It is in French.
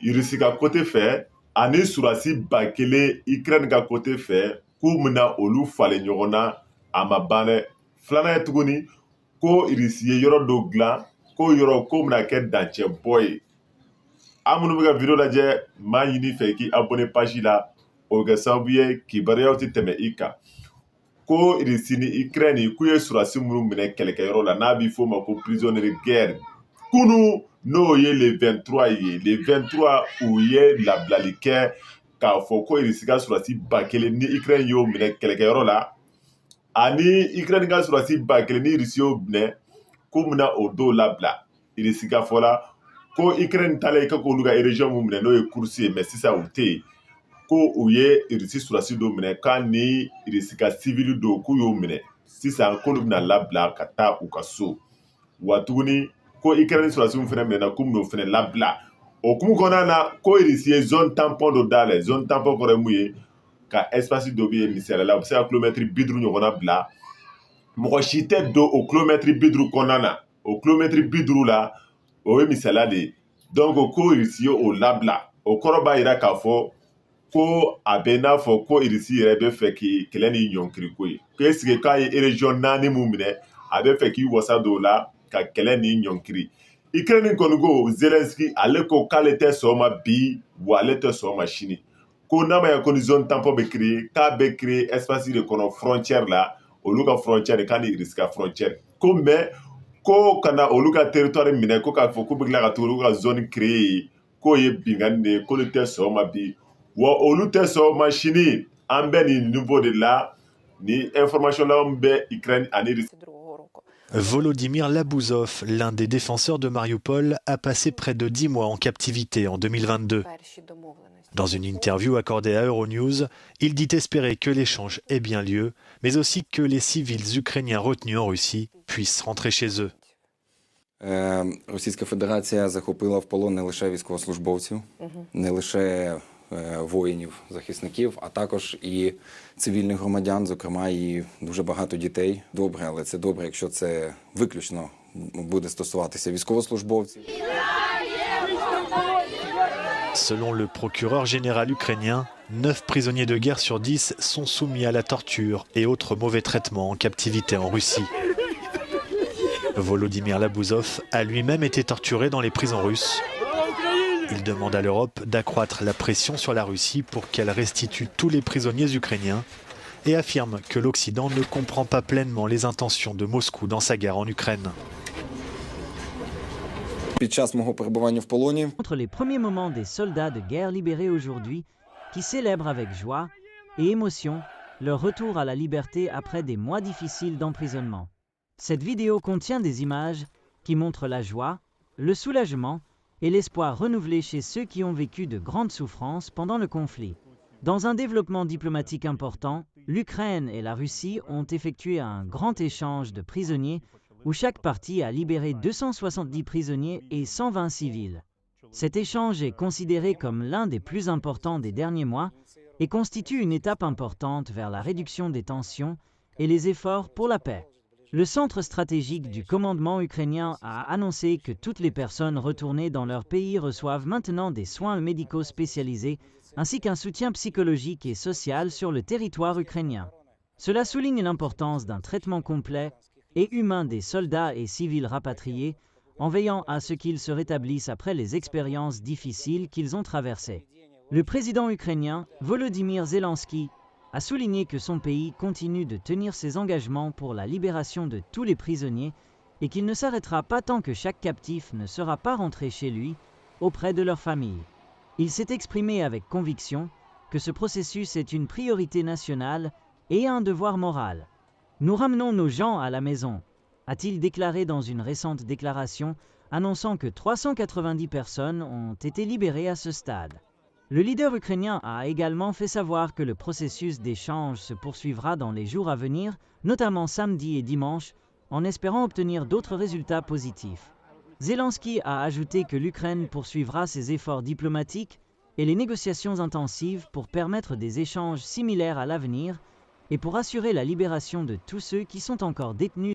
Irisi ka côté fɛ ani surasi 1000 Ukraine ka côté fɛ k'u mina olu falen ɲɔgɔn na a ma ban dɛ. Filanan ye tuguni ko Irisi ye yɔrɔ dɔ dilan ko yɔrɔ ko mina kɛ dancɛbɔ ye. An minnu bɛ ka video lajɛ m'a ɲini fɛ k'i abonné page la o bɛ kɛ sababu ye kibaruyaw tɛ tɛmɛ i kan. Ko Irisi ni Ukraine k'u ye surasi minnu minɛ kɛlɛkɛyɔrɔ la n'a bɛ f'o ma ko prisonnier de guerre. Kunu n'o ye le 23 ye le 23 u ye labilali kɛ k'a fɔ ko Irisi ka surasi 1000 ni Ukraine y'o minɛ kɛlɛkɛyɔrɔ la ani Ukraine ka surasi 1000 ni Irisi y'o minɛ k'u mina o don labila. Irisi ka fɔ la ko Ukraine taalen ka k'olu ka région mun minɛ n'o ye Kursk ye mais sisan u tɛ yen. Ko u ye Irisi surasi dɔ minɛ k'a ni Irisi ka civil dɔw k'u y'o minɛ sisan k'olu bɛna labila ka taa u ka so. Wa tuguni ko Ukraine surasi min fɛnɛ minɛna k'u bɛn'o fɛnɛ labila. O hukumu kɔnɔna na ko Irisi ye zone tampon dɔ dayɛlɛ. Zone tampon kɔrɔ ye mun ye ka espace dɔ bɛ yen misaliyala u bɛ se ka kilomètre 50 ɲɔgɔnna bila. Mɔgɔ si tɛ don o kilomètre 50 kɔnɔna na. O kilomètre 50 la o ye misaliya de ye. Donc ko Irisi ye o labila. O kɔrɔ b'a jira k'a fɔ ko a bɛ n'a fɔ ko Irisi yɛrɛ bɛ fɛ k'i kɛlɛ ni ɲɔnkiri ko ye. Ko est ce que k'a ye région 4 mun minɛ a bɛ fɛ k'i wasa don o la ka kɛlɛ ni ɲɔnkiri. Ukraine kɔni ko Zelensky ale ko k'ale tɛ sɔn o ma bi wa ale tɛ sɔn o ma sini. Ko n'a ma ɲɛ ko ni zone tampon bɛ créer k'a bɛ créer espace de kɔnɔ frontière la olu ka frontière k'a ni Irisi ka frontière. Ko mais ko kana olu ka territoire minɛ ko k'a fɔ k'u bɛ tila ka t'olu ka zone créer k'o ye binkani de ye k'olu tɛ sɔn o ma bi. Wa olu tɛ sɔn o ma sini an bɛ nin niveau de la ni information la min bɛ Ukraine ani Irisi. Volodymyr Labouzov, l'un des défenseurs de Mariupol, a passé près de 10 mois en captivité en 2022. Dans une interview accordée à Euronews, il dit espérer que l'échange ait bien lieu, mais aussi que les civils ukrainiens retenus en Russie puissent rentrer chez eux. Російська Федерація захопила в полон не лише військовослужбовців, не лише воїнів-захисників, а також і цивільних громадян, зокрема і дуже багато дітей. Добре, але це добре, якщо це виключно буде стосуватися військовослужбовців. Selon le procureur général ukrainien, 9 prisonniers de guerre sur 10 sont soumis à la torture et autres mauvais traitements en captivité en Russie. Volodymyr Labouzov a lui-même été torturé dans les prisons russes. Il demande à l'Europe d'accroître la pression sur la Russie pour qu'elle restitue tous les prisonniers ukrainiens et affirme que l'Occident ne comprend pas pleinement les intentions de Moscou dans sa guerre en Ukraine. Entre les premiers moments des soldats de guerre libérés aujourd'hui qui célèbrent avec joie et émotion leur retour à la liberté après des mois difficiles d'emprisonnement. Cette vidéo contient des images qui montrent la joie, le soulagement et l'espoir renouvelé chez ceux qui ont vécu de grandes souffrances pendant le conflit. Dans un développement diplomatique important, l'Ukraine et la Russie ont effectué un grand échange de prisonniers où chaque partie a libéré 270 prisonniers et 120 civils. Cet échange est considéré comme l'un des plus importants des derniers mois et constitue une étape importante vers la réduction des tensions et les efforts pour la paix. Le centre stratégique du commandement ukrainien a annoncé que toutes les personnes retournées dans leur pays reçoivent maintenant des soins médicaux spécialisés ainsi qu'un soutien psychologique et social sur le territoire ukrainien. Cela souligne l'importance d'un traitement complet et humain des soldats et civils rapatriés en veillant à ce qu'ils se rétablissent après les expériences difficiles qu'ils ont traversées. Le président ukrainien, Volodymyr Zelensky, a souligné que son pays continue de tenir ses engagements pour la libération de tous les prisonniers et qu'il ne s'arrêtera pas tant que chaque captif ne sera pas rentré chez lui, auprès de leur famille. Il s'est exprimé avec conviction que ce processus est une priorité nationale et un devoir moral. Nous ramenons nos gens à la maison, a-t-il déclaré dans une récente déclaration annonçant que 390 personnes ont été libérées à ce stade. Le leader ukrainien a également fait savoir que le processus d'échange se poursuivra dans les jours à venir, notamment samedi et dimanche, en espérant obtenir d'autres résultats positifs. Zelensky a ajouté que l'Ukraine poursuivra ses efforts diplomatiques et les négociations intensives pour permettre des échanges similaires à l'avenir et pour assurer la libération de tous ceux qui sont encore détenus.